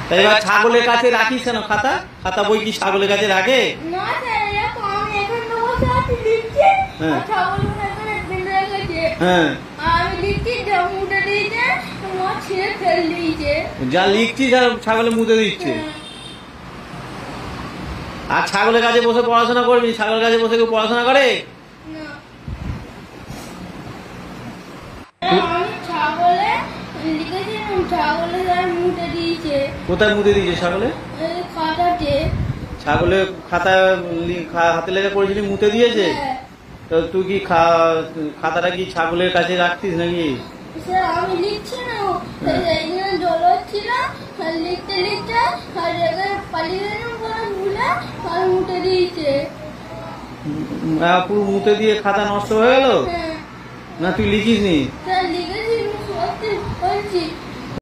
তাই এবার ছাগলের কাছে রাখিস কেন খাতা? খাতা বই কি ছাগলের কাছে রাখে? না স্যার, এরকম আমি এখানে বসে আছি লিখছি, হ্যাঁ। আর ছাগলগুলো এখানে বেঁধে রেখেছে। হ্যাঁ, আর আমি লিখছি, মুটে দিয়েছে, মা ছিঁড়ে ফেল দিয়েছে। যা লিখছিস আর ছাগলে মুতে দিচ্ছে। আর ছাগলের কাছে বসে পড়াশোনা করবি? ছাগলের কাছে বসে কেউ পড়াশোনা করে? না। আমি ছাগলে লিখেছি, ছাগলে স্যার মুটে দিয়েছে। কোথায় মুতে দিয়েছে ছাগলে? এই খাতাতে। ছাগলে খাতা হাতে লেগে পড়েছিলি, মুতে দিয়েছে? হ্যাঁ। তো তুই কি খাতাটা কি ছাগলের কাছে রাখতিস নাকি? স্যার আমি লিখছি না, এইখানে জল হচ্ছিল, আর লিখতে লিখতে আর জায়গায় পালিয়ে গেলাম বলে ভুলে আর মুটে দিয়েছে। পুরো মুতে দিয়ে খাতা নষ্ট হয়ে গেল? হ্যাঁ। না তুই লিখিস নি? স্যার